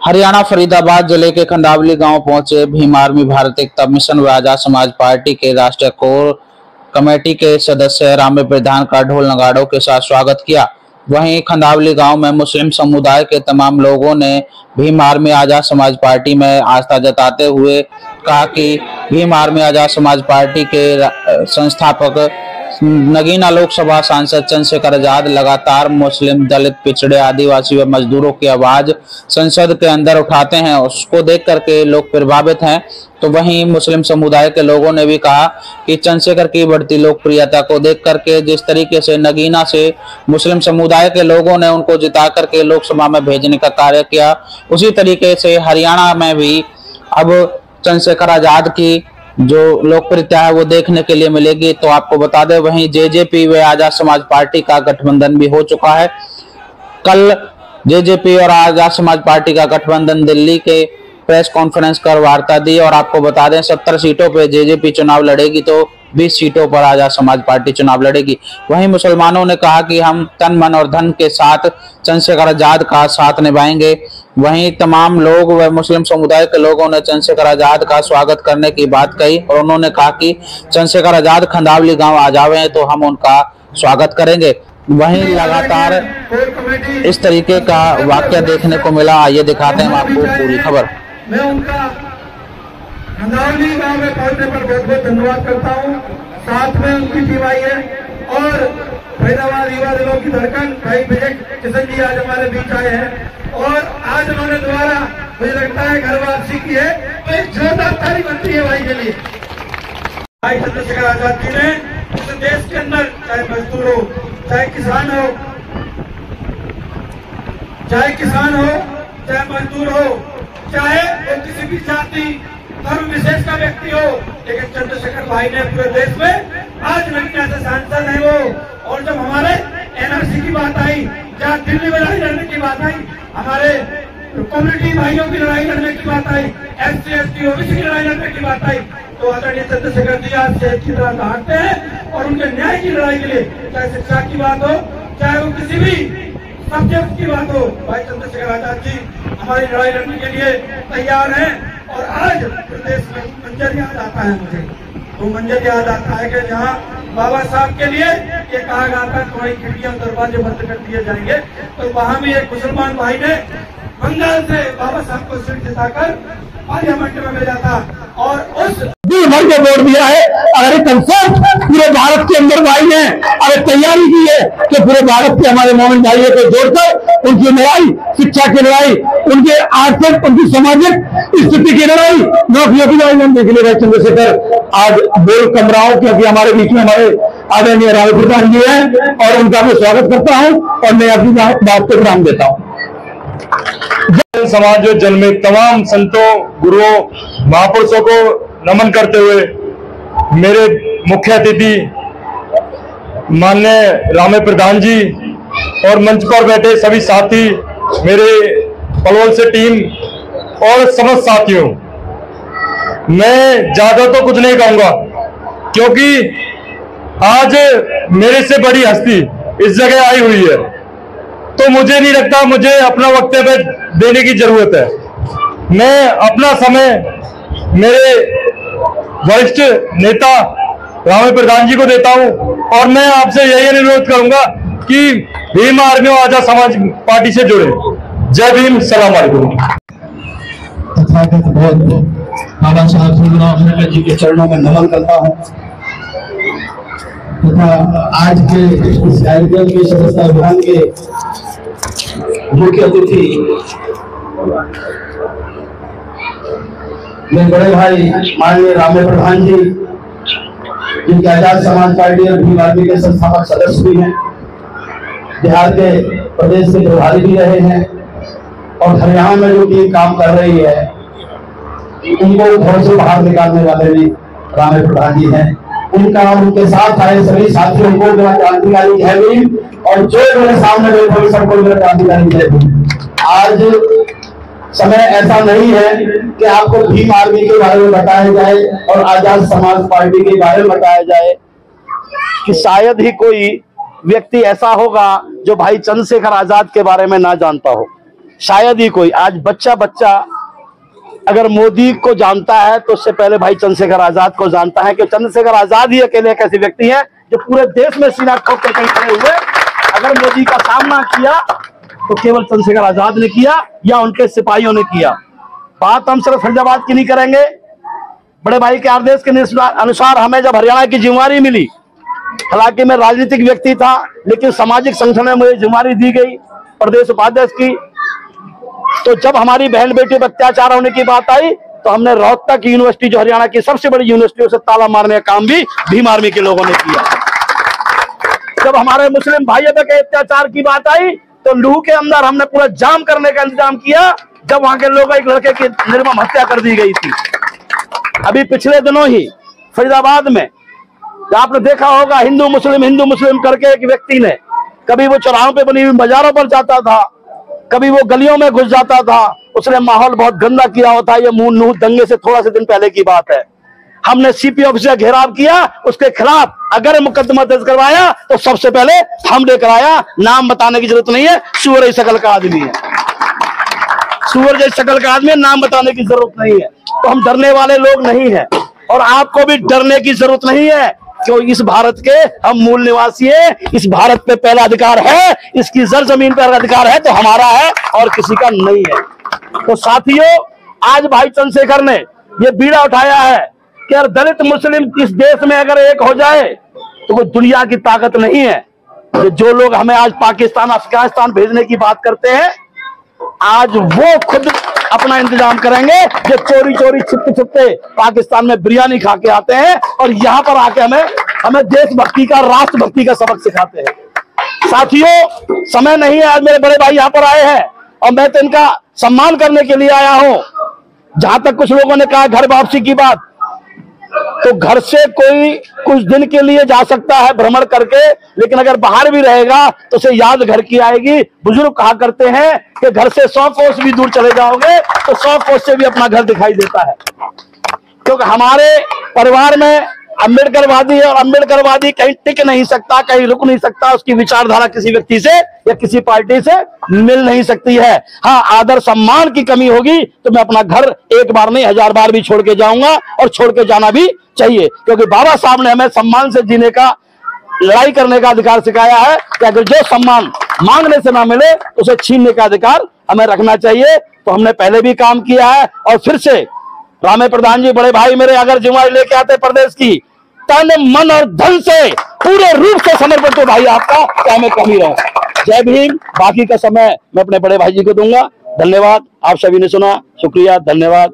हरियाणा फरीदाबाद जिले के खंडावली गांव पहुंचे भीम आर्मी भारत एकता मिशन व आजाद समाज पार्टी के राष्ट्रीय कोर कमेटी के सदस्य रामे प्रधान का ढोल नगाड़ों के साथ स्वागत किया। वहीं खंडावली गांव में मुस्लिम समुदाय के तमाम लोगों ने भीम आर्मी आजाद समाज पार्टी में आस्था जताते हुए कहा कि भीम आर्मी आजाद समाज पार्टी के संस्थापक नगीना लोकसभा सांसद चंद्रशेखर आजाद लगातार मुस्लिम, दलित, पिछड़े, आदिवासी व मजदूरों की आवाज संसद के अंदर उठाते हैं। उसको देख करके लोग प्रभावित हैं। तो वहीं मुस्लिम समुदाय के लोगों ने भी कहा कि चंद्रशेखर की बढ़ती लोकप्रियता को देख करके जिस तरीके से नगीना से मुस्लिम समुदाय के लोगों ने उनको जिता करके लोकसभा में भेजने का कार्य किया, उसी तरीके से हरियाणा में भी अब चंद्रशेखर आजाद की जो लोकप्रियता है वो देखने के लिए मिलेगी। तो आपको बता दें, वहीं जेजेपी व आजाद समाज पार्टी का गठबंधन भी हो चुका है। कल जेजेपी और आजाद समाज पार्टी का गठबंधन दिल्ली के प्रेस कॉन्फ्रेंस कर वार्ता दी और आपको बता दें 70 सीटों पे जेजेपी चुनाव लड़ेगी तो 20 सीटों पर आजाद समाज पार्टी चुनाव लड़ेगी। वहीं मुसलमानों ने कहा कि हम तन, मन और धन के साथ चंद्रशेखर आजाद का साथ निभाएंगे। वहीं तमाम लोग व मुस्लिम समुदाय के लोगों ने चंद्रशेखर आजाद का स्वागत करने की बात कही और उन्होंने कहा कि चंद्रशेखर आजाद खंडावली गांव आ जावे तो हम उनका स्वागत करेंगे। वहीं लगातार इस तरीके का वाक्य देखने को मिला। आइए दिखाते हैं आपको पूरी खबर। मैं उनका खंडावली गांव में पहुंचने पर बहुत बहुत धन्यवाद करता हूं। साथ में उनकी टीम आई है और फरीदाबाद युवा दिलों की धड़कन भाई विजय किशन जी आज हमारे बीच आए हैं और आज उन्होंने दोबारा मुझे लगता है घर वापसी की है, तो एक जोरदार ताली बनती है भाई के लिए। भाई चंद्रशेखर आजाद जी ने इस देश के अंदर चाहे मजदूर हो, चाहे किसान हो, चाहे मजदूर हो, चाहे वो किसी भी जाति धर्म विशेष का व्यक्ति हो, लेकिन चंद्रशेखर भाई ने पूरे देश में आज नगीना से सांसद है वो। और जब हमारे एनआरसी की बात आई, जहाँ दिल्ली में लड़ाई लड़ने की बात आई, हमारे कम्युनिटी भाइयों की लड़ाई लड़ने की बात आई, एससी एसटी ओबीसी की लड़ाई लड़ने की बात आई, तो आदरणीय चंद्रशेखर जी आज से की तरह लड़ते हैं और उनके न्याय की लड़ाई के लिए चाहे शिक्षा की बात हो, चाहे वो किसी भी सब्जेक्ट की बात हो, भाई चंद्रशेखर आजाद जी हमारी लड़ाई लड़ने के लिए तैयार हैं। और आज प्रदेश में मंजर याद आता है मुझे, वो मंजर याद आता है कि जहाँ बाबा साहब के लिए ये कहा गया था तुम्हारी खिड़कियां दरवाजे बंद कर दिए जाएंगे, तो वहां भी एक मुसलमान भाई ने बंगाल से बाबा साहब को सीट जिताकर पार्लियामेंट में भेजा था और उस भर के वोट दिया है। अगर एक कंसेप्ट पूरे भारत के अंदर भाई ने अगर तैयारी की है कि पूरे भारत के हमारे मोमिन भाइयों को जोड़कर उनकी लड़ाई, शिक्षा की लड़ाई, उनके आर्थिक, उनकी सामाजिक स्थिति की लड़ाई, नौकरियों की लड़ाई हम देख ले चंद्रशेखर आज बोल कम रहा हूं क्योंकि हमारे बीच में हमारे आदरणीय रामे प्रधान जी हैं और उनका मैं स्वागत करता हूं और मैं अपनी बात को विराम देता हूं। समाज और जन में तमाम संतों, गुरुओं, महापुरुषों को नमन करते हुए मेरे मुख्य अतिथि माननीय रामे प्रधान जी और मंच पर बैठे सभी साथी, मेरे पलवल से टीम और समस्त साथियों, मैं ज्यादा तो कुछ नहीं कहूंगा क्योंकि आज मेरे से बड़ी हस्ती इस जगह आई हुई है, तो मुझे नहीं लगता मुझे अपना वक्तव्य देने की जरूरत है। मैं अपना समय मेरे वरिष्ठ नेता रामे प्रधान जी को देता हूं और मैं आपसे यही अनुरोध करूंगा कि भीम आर्मी आजाद समाज पार्टी से जुड़े। जय भीम, सलाम अलैकुम। तथागत बहुत बाबा साहब भीमराव अम्बेडकर जी के चरणों में नमन करता हूं तथा आज के इस कार्यक्रम के सदस्य अभियान के मुख्य अतिथि मेरे बड़े भाई माननीय रामे प्रधान जी, जिनके आजाद समाज पार्टी और भीम आर्मी के संस्थापक सदस्य भी हैं, बिहार के प्रदेश के प्रभारी भी रहे हैं और हरियाणा में जो टीम काम कर रही है उनको घर से बाहर निकालने वाले भी रामे प्रधान जी हैं। उनका उनके साथ आए सभी साथियों को मेरा क्रांतिकारी जय भीम और जो मेरे सामने बैठे सबको मेरा क्रांतिकारी जय भीम। आज समय ऐसा नहीं है कि आपको भीम आर्मी के बारे में बताया जाए और आजाद समाज पार्टी के बारे में बताया जाए कि शायद ही कोई व्यक्ति ऐसा होगा जो भाई चंद्रशेखर आजाद के बारे में ना जानता हो। शायद ही कोई आज बच्चा अगर मोदी को जानता है तो उससे पहले भाई चंद्रशेखर आजाद को जानता है कि चंद्रशेखर आजाद ही अकेले एक ऐसे व्यक्ति हैं जो पूरे देश में सीना ठोक कर खड़े हुए। अगर मोदी का सामना किया तो केवल चंद्रशेखर आजाद ने किया या उनके सिपाहियों ने किया। बात हम सिर्फ फरीदाबाद की नहीं करेंगे। बड़े भाई के आदेश के अनुसार हमें जब हरियाणा की जिम्मेवारी मिली, हालांकि मैं राजनीतिक व्यक्ति था लेकिन सामाजिक संगठन में मुझे जिम्मेवारी दी गई प्रदेश उपाध्यक्ष की, तो जब हमारी बहन बेटी पर अत्याचार होने की बात आई तो हमने रोहतक यूनिवर्सिटी जो हरियाणा की सबसे बड़ी यूनिवर्सिटी से ताला मारने का काम भी भीम आर्मी के लोगों ने किया। जब हमारे मुस्लिम भाइयों पर अत्याचार की बात आई तो लूह के अंदर हमने पूरा जाम करने का इंतजाम किया जब वहां के लोगों एक लड़के की निर्मम हत्या कर दी गई थी। अभी पिछले दिनों ही फरीदाबाद में आपने देखा होगा हिंदू मुस्लिम करके एक व्यक्ति ने, कभी वो चौराहों पे बनी हुई बाजारों पर जाता था, कभी वो गलियों में घुस जाता था, उसने माहौल बहुत गंदा किया होता है। ये मुंह दंगे से थोड़ा से दिन पहले की बात है। हमने सीपी ऑफिस का घेराव किया, उसके खिलाफ अगर मुकदमा दर्ज करवाया तो सबसे पहले हम लेकर आया। नाम बताने की जरूरत नहीं है, सूअर जैसी शकल का आदमी है, सूअर जैसी शकल का आदमी है, नाम बताने की जरूरत नहीं है। तो हम डरने वाले लोग नहीं है और आपको भी डरने की जरूरत नहीं है, क्यों इस भारत के हम मूल निवासी हैं। इस भारत पे पहला अधिकार है, इसकी जमीन पर अधिकार है तो हमारा है और किसी का नहीं है। तो साथियों, आज भाई चंद्रशेखर ने ये बीड़ा उठाया है कि अगर दलित मुस्लिम इस देश में अगर एक हो जाए तो कोई दुनिया की ताकत नहीं है। जो लोग हमें आज पाकिस्तान अफगानिस्तान भेजने की बात करते हैं, आज वो खुद अपना इंतजाम करेंगे जो चोरी छिपते पाकिस्तान में बिरयानी खा के आते हैं और यहाँ पर आके हमें देशभक्ति का, राष्ट्रभक्ति का सबक सिखाते हैं। साथियों, समय नहीं है, आज मेरे बड़े भाई यहाँ पर आए हैं और मैं तो इनका सम्मान करने के लिए आया हूं। जहां तक कुछ लोगों ने कहा घर वापसी की बात, तो घर से कोई कुछ दिन के लिए जा सकता है भ्रमण करके, लेकिन अगर बाहर भी रहेगा तो उसे याद घर की आएगी। बुजुर्ग कहा करते हैं कि घर से 100 कोस भी दूर चले जाओगे तो 100 कोस से भी अपना घर दिखाई देता है। क्योंकि हमारे परिवार में अम्बेडकरवादी है और अम्बेडकरवादी कहीं टिक नहीं सकता, कहीं रुक नहीं सकता। उसकी विचारधारा किसी व्यक्ति से या किसी पार्टी से मिल नहीं सकती है। हाँ, आदर सम्मान की कमी होगी तो मैं अपना घर एक बार नहीं 1000 बार भी छोड़ के जाऊंगा और छोड़ के जाना भी चाहिए, क्योंकि बाबा साहब ने हमें सम्मान से जीने का, लड़ाई करने का अधिकार सिखाया है कि अगर जो सम्मान मांगने से ना मिले तो उसे छीनने का अधिकार हमें रखना चाहिए। तो हमने पहले भी काम किया है और फिर से रामे प्रधान जी बड़े भाई मेरे अगर जिम्मेदारी लेके आते प्रदेश की, तन मन और धन से पूरे रूप से समर्पित हो भाई आपका, क्या मैं कमी रहूं। जय भीम। बाकी का समय मैं अपने बड़े भाई जी को दूंगा। धन्यवाद। आप सभी ने सुना, शुक्रिया, धन्यवाद।